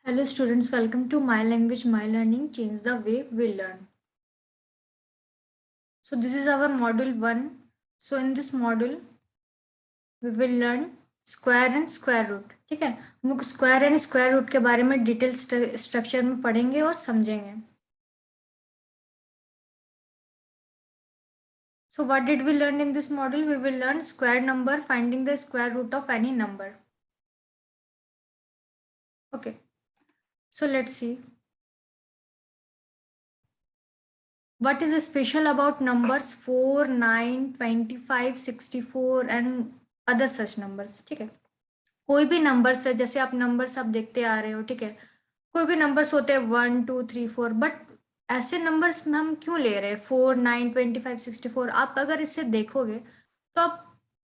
Hello students, welcome to My Language, My Learning, Change the Way We Learn. So this is our module 1. So in this module, we will learn square and square root. ठीक है, हम लोग square and square root के बारे में detail structure में पढ़ेंगे और समझेंगे. So what did we learn in this module? We will learn square number, finding the square root of any number. Okay, so let's see. What is special about numbers 4, 9, 25, 64 and other such numbers? ठीक है, कोई भी numbers है, जैसे आप numbers आप देखते आ रहे हो, ठीक है, कोई भी नंबर्स होते हैं 1 2 3 4, बट ऐसे नंबर्स में हम क्यों ले रहे हैं 4 9 25 64? आप अगर इसे देखोगे तो आप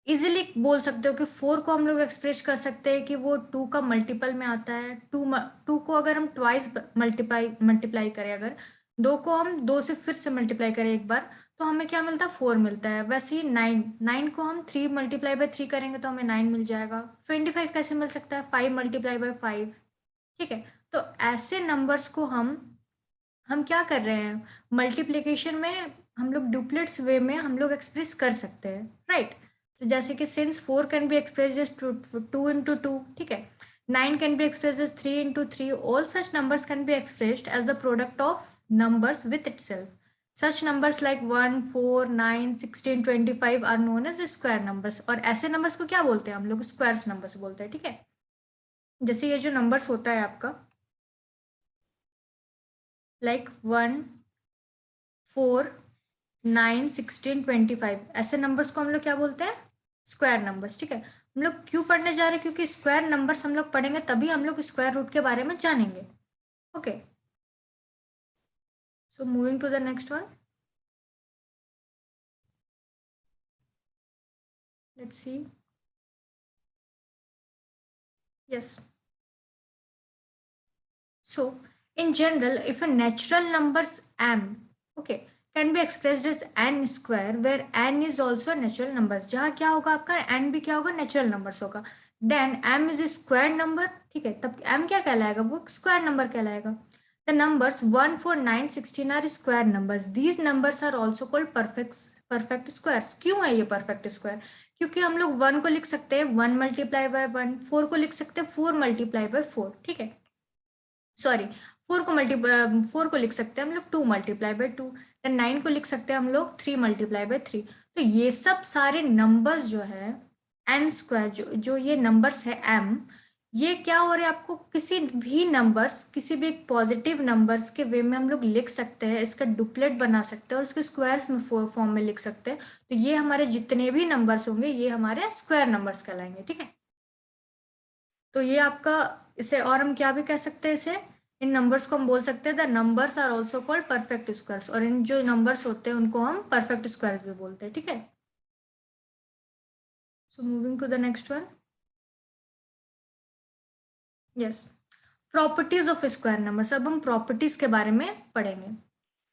इजीली बोल सकते हो कि 4 को हम लोग एक्सप्रेस कर सकते हैं कि वो 2 का मल्टीपल में आता है. टू को अगर हम ट्वाइस मल्टीप्लाई करें, अगर 2 को हम 2 से फिर से मल्टीप्लाई करें एक बार, तो हमें क्या मिलता है? 4 मिलता है. वैसे ही 9 को हम 3 × 3 करेंगे तो हमें 9 मिल जाएगा. 25 कैसे मिल सकता है? 5 × 5. ठीक है, तो ऐसे नंबर्स को हम क्या कर रहे हैं, मल्टीप्लिकेशन में हम लोग डुप्लेट्स वे में हम लोग एक्सप्रेस कर सकते हैं, राइट? तो जैसे कि since 4 can be express as 2 × 2, ठीक है, 9 can be express as 3 × 3. All such numbers can be expressed as the product of numbers with itself. Such numbers like 1 4 9 16 25 are known as square numbers. और ऐसे numbers को क्या बोलते हैं? हम लोग squares numbers बोलते हैं. ठीक है, जैसे ये जो numbers होता है आपका like 1 4 9 16 25, ऐसे numbers को हम लोग क्या बोलते हैं? Square numbers. ठीक है, हम लोग क्यों पढ़ने जा रहे हैं? क्योंकि स्क्वायर नंबर्स हम लोग पढ़ेंगे तभी हम लोग स्क्वायर रूट के बारे में जानेंगे. Okay, so moving to the next one. Let's see. Yes. So, in general, if a natural numbers m, okay, can be expressed as n square, where n is also a natural numbers, जहाँ क्या होगा आपका n भी क्या होगा? natural numbers होगा. Then m is a square number. ठीक है, तब m क्या कहलाएगा? वो square number कहलाएगा. The numbers 1 4 9 16 are square numbers. These numbers are also called perfect squares. क्यों है ये perfect square? क्योंकि हम लोग 1 को लिख सकते हैं 1 × 1, 4 को लिख सकते हैं 4 × 4. ठीक है, सॉरी, 4 को लिख सकते हैं हम लोग 2 × 2. देन 9 को लिख सकते हैं हम लोग 3 × 3. तो ये सब सारे नंबर्स जो है एन स्क्वायर, जो ये नंबर्स है एम, ये क्या हो रहे हैं आपको? किसी भी नंबर्स, किसी भी पॉजिटिव नंबर्स के वे में हम लोग लिख सकते हैं, इसका डुप्लेट बना सकते हैं और उसके स्क्वायर्स में फॉर्म में लिख सकते हैं. तो ये हमारे जितने भी नंबर्स होंगे ये हमारे स्क्वायर नंबर्स कहलाएंगे. ठीक है, तो ये आपका, इसे और हम क्या भी कह सकते हैं? इसे, इन नंबर्स को हम बोल सकते हैं the numbers are also called perfect squares. और इन जो नंबर्स होते हैं उनको हम परफेक्ट स्क्वायर्स भी बोलते हैं. ठीक है, so moving to the next one. Yes, properties of square numbers. अब हम प्रॉपर्टीज के बारे में पढ़ेंगे.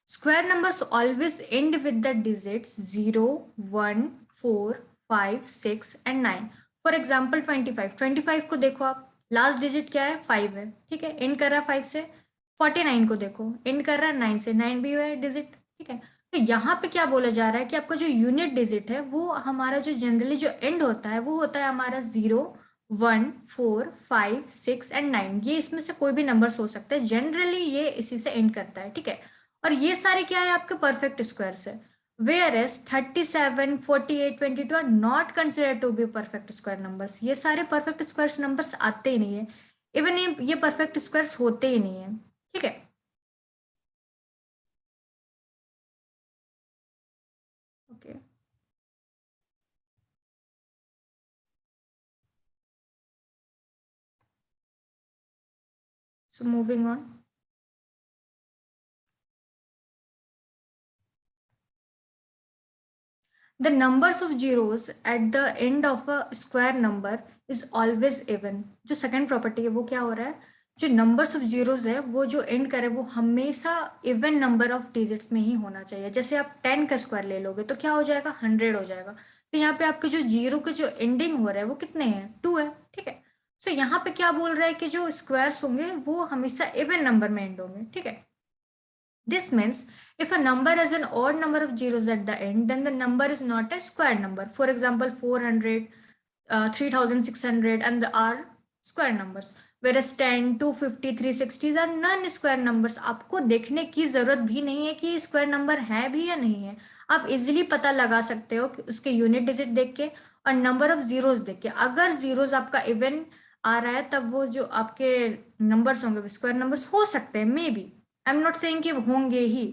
Square numbers always end with the digits 0 1 4 5 6 and 9. For example 25 को देखो आप, लास्ट डिजिट क्या है? 5 है. ठीक है, एंड कर रहा है 5 से. 49 को देखो, एंड कर रहा है 9 से, 9 भी है डिजिट. ठीक है, तो यहाँ पे क्या बोला जा रहा है कि आपका जो यूनिट डिजिट है वो हमारा जो जनरली जो एंड होता है वो होता है हमारा 0 1 4 5 6 एंड 9. ये इसमें से कोई भी नंबर्स हो सकते हैं, जनरली ये इसी से एंड करता है. ठीक है, और ये सारे क्या है? आपके परफेक्ट स्क्वायर्स है. Whereas 37 48 22 are not considered to be perfect square numbers. ये सारे परफेक्ट स्क्वायर्स नंबर्स आते ही नहीं है. इवन ये परफेक्ट स्क्वायर्स होते ही नहीं है. ठीक है, okay, so moving on. The numbers of zeros at the end of a square number is always even. जो सेकंड प्रॉपर्टी है वो क्या हो रहा है? जो नंबर्स ऑफ जीरोस है वो जो एंड करे वो हमेशा इवन नंबर ऑफ डिजिट्स में ही होना चाहिए. जैसे आप 10 का स्क्वायर ले लोगे तो क्या हो जाएगा? 100 हो जाएगा. तो यहाँ पे आपके जो जीरो के जो एंडिंग हो रहा है वो कितने हैं? 2 है. ठीक है, सो यहाँ पे क्या बोल रहा है कि जो स्क्वायर्स होंगे वो हमेशा इवन नंबर में एंड होंगे, ठीक है। This means if a number has an odd number of zeros at the end, then the number is not a square number. For example, 400, 3600 and the are square numbers. Whereas 10, 250, 360 are non-square numbers. आपको देखने की जरूरत भी नहीं है कि square number है भी या नहीं है। आप इजिली पता लगा सकते हो कि उसके यूनिट डिजिट देख के और नंबर ऑफ जीरोस देख के। अगर जीरोस आपका इवन आ रहा है तब वो जो आपके नंबर्स होंगे वो स्क्वायर नंबर्स हो सकते हैं, may be. I am not saying कि होंगे ही,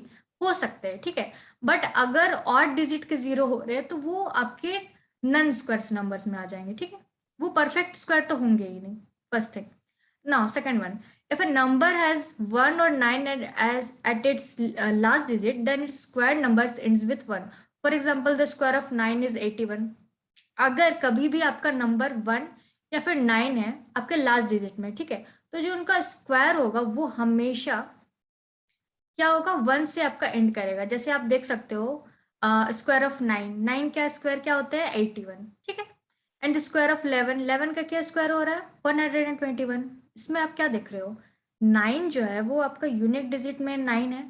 हो सकते हैं, ठीक है। बट अगर ऑड डिजिट के जीरो हो रहे हैं तो वो आपके नन स्क्वायर्स नंबर्स में आ जाएंगे, ठीक है। वो परफेक्ट स्क्वायर तो होंगे ही नहीं, first thing. Now second one, if a number has 1 or 9 as at its last digit, then its square numbers ends with 1. For example, the square of 9 is 81. अगर कभी भी आपका नंबर 1 या फिर 9 है आपके लास्ट डिजिट में, ठीक है, तो जो उनका स्क्वायर होगा वो हमेशा क्या होगा, 1 से आपका एंड करेगा। जैसे आप देख सकते हो स्क्वायर ऑफ 9, 9 का स्क्वायर क्या होता है 81, ठीक है। एंड स्क्वायर ऑफ 11, 11 का क्या स्क्वायर हो रहा है 121। इसमें आप क्या देख रहे हो, 9 जो है वो आपका यूनिक डिजिट में 9 है,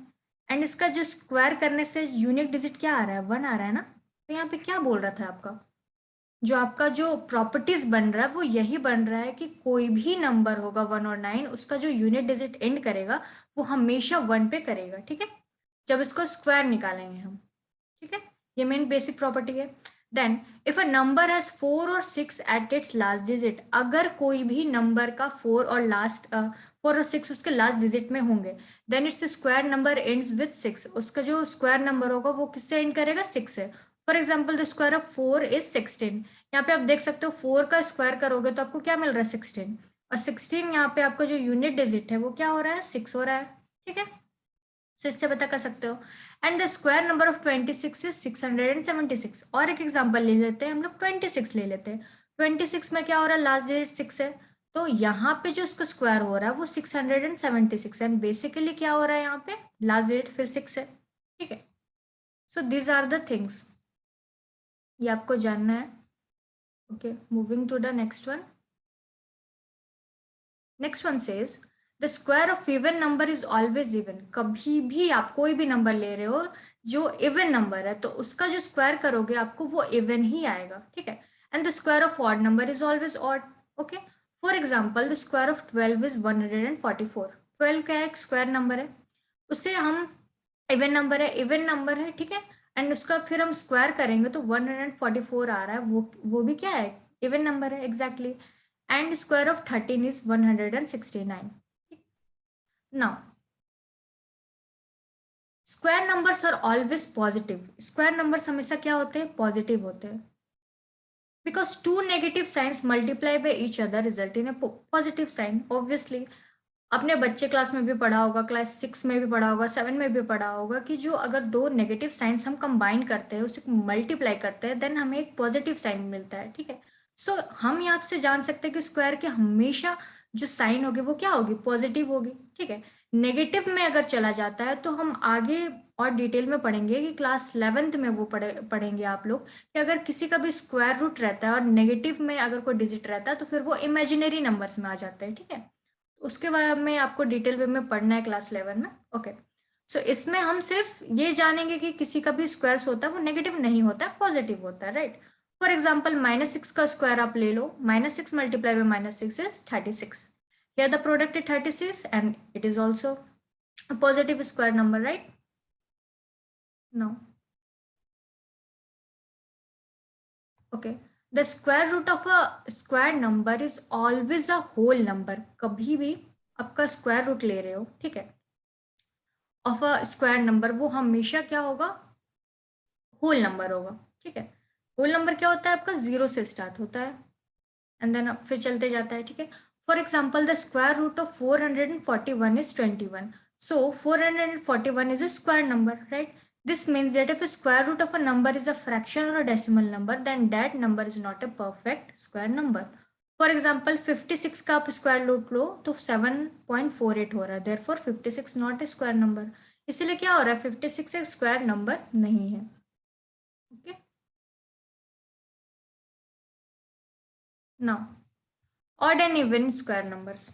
एंड इसका जो स्क्वायर करने से यूनिक डिजिट क्या आ रहा है 1 आ रहा है ना। तो यहाँ पे क्या बोल रहा था आपका, जो आपका जो प्रॉपर्टीज बन रहा है वो यही बन रहा है कि कोई भी नंबर होगा 1 और 9, उसका जो यूनिट डिजिट एंड करेगा वो हमेशा 1 पे करेगा, ठीक है, जब इसको स्क्वायर निकालेंगे हम, ठीक है। ये मेन बेसिक प्रॉपर्टी है। Then if a number has 4 और 6 एट इट्स लास्ट डिजिट, अगर कोई भी नंबर का 4 और 6 उसके लास्ट डिजिट में होंगे, then its square number ends with 6, उसका जो स्क्वायर नंबर होगा वो किससे एंड करेगा 6 से। For example the square of 4 is 16। यहाँ पे आप देख सकते हो 4 का स्क्वायर करोगे तो आपको क्या मिल रहा है 16, और 16 यहाँ पे आपका जो यूनिट डिजिट है वो क्या हो रहा है 6 हो रहा है, ठीक है। सो इससे पता कर सकते हो। And the square number of 26 is 676। और एक एग्जांपल ले लेते हैं हम लोग, 26 ले लेते हैं। 26 में क्या हो रहा है लास्ट डिजिट 6 है, तो यहाँ पे जो इसका स्क्वायर हो रहा है वो 676, एंड बेसिकली क्या हो रहा है यहाँ पे लास्ट डिजिट फिर 6 है, ठीक है। So these are the things, ये आपको जानना है। Okay, moving to the next one. Next one says the square of even number is always even. कभी भी आप कोई भी नंबर ले रहे हो जो इवन नंबर है तो उसका जो स्क्वायर करोगे आपको वो इवन ही आएगा, ठीक है। And the square of odd number is always odd. Okay, for example the square of 12 is 144। 12 का एक स्क्वायर नंबर है, उससे हम इवन नंबर है, ठीक है। एंड उसका फिर हम स्क्वायर करेंगे तो 144 आ रहा है, वो भी क्या है इवन नंबर है, exactly. And square of 13 is 169. Now, square numbers are always positive. Square numbers हमेशा क्या होते हैं पॉजिटिव होते हैं, because two negative signs multiply by each other result in a positive sign. Obviously, अपने बच्चे क्लास में भी पढ़ा होगा, क्लास 6 में भी पढ़ा होगा, 7 में भी पढ़ा होगा कि जो अगर दो नेगेटिव साइंस हम कंबाइन करते हैं उसे मल्टीप्लाई करते हैं देन हमें एक पॉजिटिव साइन मिलता है, ठीक है। सो हम यहाँ से जान सकते हैं कि स्क्वायर के हमेशा जो साइन होगी वो क्या होगी पॉजिटिव होगी, ठीक है। नेगेटिव में अगर चला जाता है तो हम आगे और डिटेल में पढ़ेंगे कि क्लास 11th में वो पढ़ेंगे आप लोग कि अगर किसी का भी स्क्वायर रूट रहता है और नेगेटिव में अगर कोई डिजिट रहता है तो फिर वो इमेजिनरी नंबर्स में आ जाते हैं, ठीक है। उसके बारे में आपको डिटेल वे में पढ़ना है क्लास 11 में। ओके, सो इसमें हम सिर्फ ये जानेंगे कि किसी का भी स्क्वायर होता है वो नेगेटिव नहीं होता है पॉजिटिव होता है, राइट। फॉर एग्जाम्पल -6 का स्क्वायर आप ले लो, -6 multiply by -6 is 36। Here the product is 36 and it is also a positive square number, right? Now, okay. The square root of a square number is always a whole number. कभी भी आपका square root ले रहे हो, ठीक है, of a square number, वो हमेशा क्या होगा होल नंबर होगा, ठीक है। होल नंबर क्या होता है आपका 0 से स्टार्ट होता है एंड देन फिर चलते जाता है, ठीक है। For example the square root of 441 is 21। So 441 is a square number, right? This means that if a square root of a number is a fraction or a decimal number, then that number is not a perfect square number. For example 56 का आप square root लो तो 7.48 हो रहा है, therefore 56 not a square number. इसलिए क्या हो रहा है 56 एक स्क्वायर नंबर नहीं है, okay. Now odd and even square numbers.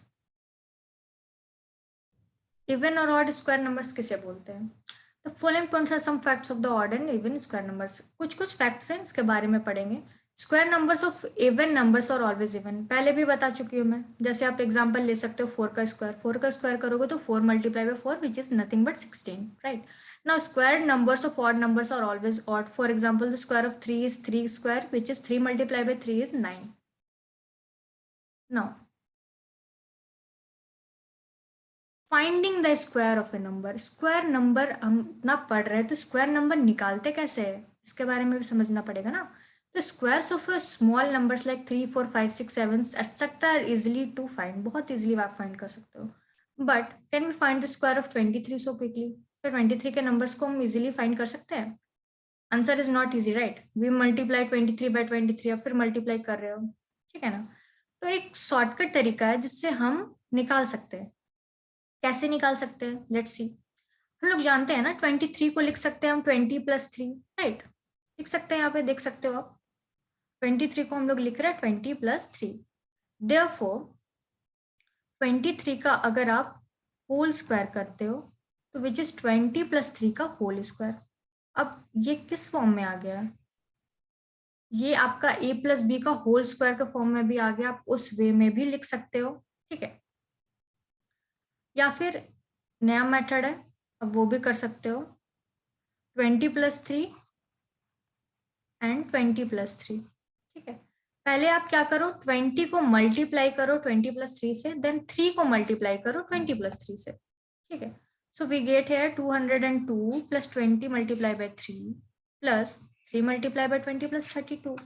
Even और ऑड स्क्वायर नंबर्स किसे बोलते हैं? The following points are some facts of the odd and even square numbers. कुछ कुछ फैक्ट्स हैं, इसके बारे में पढ़ेंगे। Square numbers of even numbers are always even, पहले भी बता चुकी हूँ मैं। जैसे आप एग्जांपल ले सकते हो 4 का स्क्वायर करोगे तो 4 multiply by 4 which is nothing but 16, right? Now square numbers of odd numbers are always odd. For example the square of 3 is 3 square which is 3 multiply by 3 is 9। Now finding the square of a number. Square number हम ना पढ़ रहे हैं तो square number निकालते कैसे है, इसके बारे में भी समझना पड़ेगा ना। तो squares of small numbers like 3 4 5 6 7 etcetera are easily to find, बहुत इजिली आप फाइंड कर सकते हो। But can we find the square of 23 so quickly? तो 23 के नंबर्स को हम इजिली फाइंड कर सकते हैं? Answer is not easy, right? We multiply 23 by 23 अब फिर मल्टीप्लाई कर रहे हो, ठीक है ना? तो एक शॉर्टकट तरीका है जिससे हम निकाल सकते हैं। कैसे निकाल सकते हैं, लेट्स सी। हम लोग जानते हैं ना 23 को लिख सकते हैं हम 20 प्लस 3, राइट? लिख सकते हैं, यहाँ पे देख सकते हो आप 23 को हम लोग लिख रहे हैं 20 प्लस 3। देयरफॉर 23 का अगर आप होल स्क्वायर करते हो तो विच इज 20 प्लस 3 का होल स्क्वायर। अब ये किस फॉर्म में आ गया है? ये आपका a प्लस बी का होल स्क्वायर के फॉर्म में भी आ गया, आप उस वे में भी लिख सकते हो, ठीक है? या फिर नया मेथड है, अब वो भी कर सकते हो, 20 प्लस 3 एंड 20 प्लस 3, ठीक है? पहले आप क्या करो, 20 को मल्टीप्लाई करो 20 प्लस 3 से, देन 3 को मल्टीप्लाई करो 20 प्लस 3 से, ठीक है? So we get here 202 plus 20 multiply by 3 plus 3 multiply by 20 plus 32।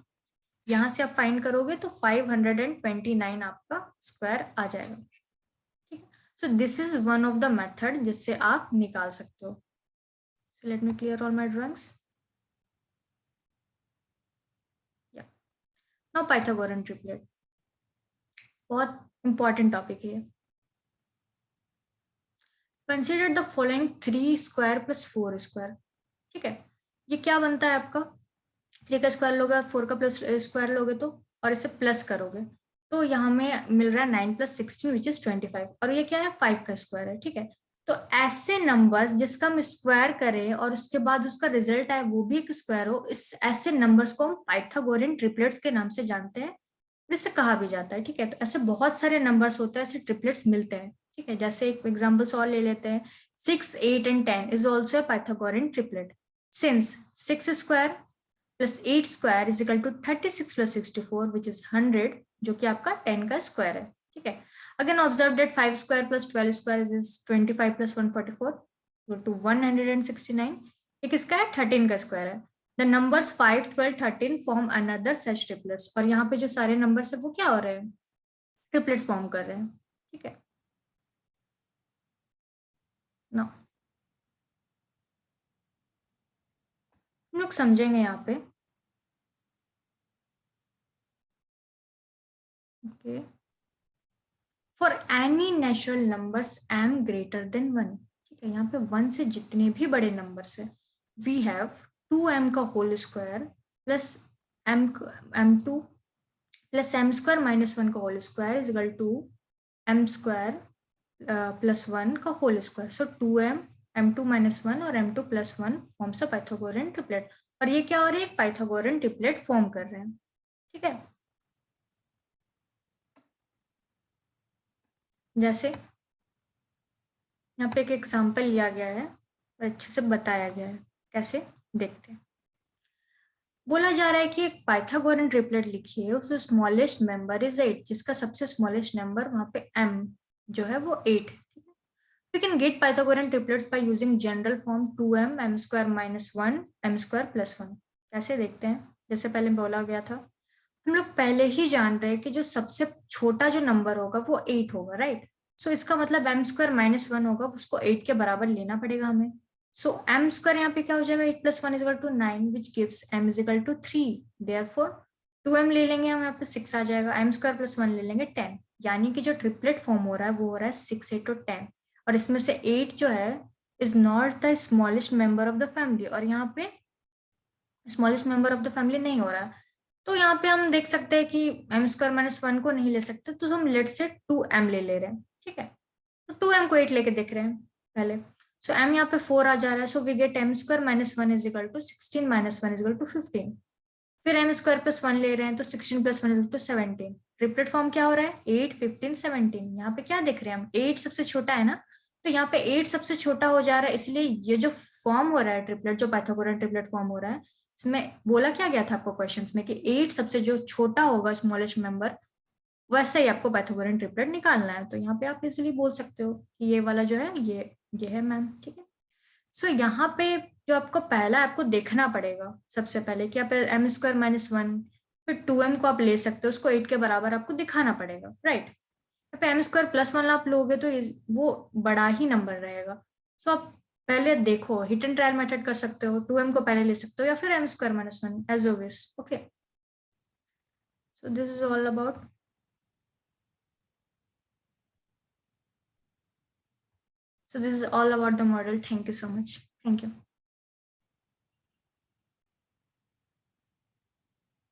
यहाँ से आप फाइंड करोगे तो 529 आपका स्क्वायर आ जाएगा, ठीक है? सो this is one of the method जिससे आप निकाल सकते हो। So let me clear all my drawings. Now Pythagorean triplet, बहुत इंपॉर्टेंट टॉपिक है। Consider the following 3 square plus 4 square, ठीक है? ये क्या बनता है आपका, 3 का स्क्वायर लोगे और 4 का प्लस स्क्वायर लोगे तो, और इसे प्लस करोगे तो यहाँ में मिल रहा है 9 प्लस 16 विच इज 25, और ये क्या है 5 का स्क्वायर है, ठीक है? तो ऐसे नंबर्स जिसका हम स्क्वायर करें और उसके बाद उसका रिजल्ट आए वो भी एक स्क्वायर हो, इस ऐसे नंबर्स को हम पाइथागोरियन ट्रिपलेट्स के नाम से जानते हैं, जिससे कहा भी जाता है, ठीक है? तो ऐसे बहुत सारे नंबर्स होते हैं, ऐसे ट्रिपलेट्स मिलते हैं, ठीक है? जैसे एक एग्जाम्पल्स और ले लेते हैं, 6 8 and 10 is also Pythagorean triplet, since 6 square plus 8 square is equal to 36 plus 64 which is 100, जो कि आपका 10 का स्क्वायर है, ठीक है? Again observe that 5 square plus 12 square is 25 plus 144 equal to 169। ये किसका है, 13 का स्क्वायर है। The numbers 5 12 13 form another such triplets, और यहाँ पे जो सारे नंबर्स है वो क्या हो रहे हैं, ट्रिपलेट्स फॉर्म कर रहे हैं, ठीक है ना? हम लोग समझेंगे यहाँ पे, okay? For any natural numbers m greater than 1, ठीक है? यहाँ पे 1 से जितने भी बड़े नंबर्स है, वी हैव 2m का whole square plus m2 plus m square minus 1 का whole square is equal to m square plus 1 का होल स्क्वायर। सो 2m m2 माइनस 1 और m2 plus 1 forms a Pythagorean triplet, और ये क्या हो रहा है, एक पाइथागोरियन ट्रिपलेट फॉर्म कर रहे हैं, ठीक है? जैसे यहाँ पे एक एग्जाम्पल लिया गया है, अच्छे से बताया गया है, कैसे देखते हैं। बोला जा रहा है कि एक पाइथागोरियन ट्रिपलेट लिखिए, उसका स्मॉलेस्ट मेंबर इज 8, जिसका सबसे स्मॉलेस्ट नंबर वहां पे m जो है वो 8 है, ठीक है? We can get Pythagorean triplets by using general form 2m m square minus 1 m square plus 1। कैसे देखते हैं, जैसे पहले बोला गया था, हम लोग पहले ही जान रहे हैं कि जो सबसे छोटा जो नंबर होगा वो 8 होगा, राइट? सो इसका मतलब m स्क्वायर माइनस 1 होगा, उसको 8 के बराबर लेना पड़ेगा हमें। सो m स्क्वायर यहाँ पे क्या हो जाएगा, 8 plus 1 is equal to 9 which gives m is equal to 3। Therefore 2m ले लेंगे हम, यहाँ पे 6 आ जाएगा, m स्क्वायर प्लस 1 ले लेंगे 10, यानी कि जो ट्रिपलेट फॉर्म हो रहा है वो हो रहा है 6 8 और 10, और इसमें से 8 जो है is not the smallest member of the family, और यहाँ पे smallest member of the family नहीं हो रहा है, तो यहाँ पे हम देख सकते हैं कि एम स्क्वायर माइनस 1 को नहीं ले सकते, तो हम लेट से 2m ले रहे हैं, ठीक है। तो 2m को 8 लेके देख रहे हैं पहले। सो m यहाँ पे 4 आ जा रहा है, so we get m square minus 1 is equal to 16 minus 1 is equal to 15। फिर m स्क्वायर प्लस 1 ले रहे हैं, तो 16 plus 1 is equal to 17। Triplet form क्या हो रहा है, 8 15 17। यहाँ पे क्या देख रहे हैं हम, 8 सबसे छोटा है ना, तो यहाँ पे 8 सबसे छोटा हो जा रहा है, इसलिए ये जो फॉर्म हो रहा है ट्रिपलेट, जो पाइथागोरन ट्रिपलेट फॉर्म हो रहा है, इसमें बोला क्या गया था आपको क्वेश्चंस में कि 8 सबसे जो छोटा होगा स्मॉलेस्ट मेंबर, वैसे ही आपको पाइथागोरन ट्रिपलेट निकालना है। तो यहाँ पे आप इजिली बोल सकते हो कि ये वाला जो है ये है मैम, ठीक है। सो यहाँ पे जो आपको पहला आपको देखना पड़ेगा सबसे पहले कि आप एम स्क्वायर माइनस 1, फिर 2m को आप ले सकते हो, उसको 8 के बराबर आपको दिखाना पड़ेगा, राइट। पे एम स्क्वायर प्लस 1 आप लोगे तो वो बड़ा ही नंबर रहेगा। सो आप पहले देखो, हिट एंड ट्रायल मेथड कर सकते हो, 2m को पहले ले सकते हो या फिर m square minus 1 as always, okay. So this is all about. So this is all about the model. Thank you so much. Thank you.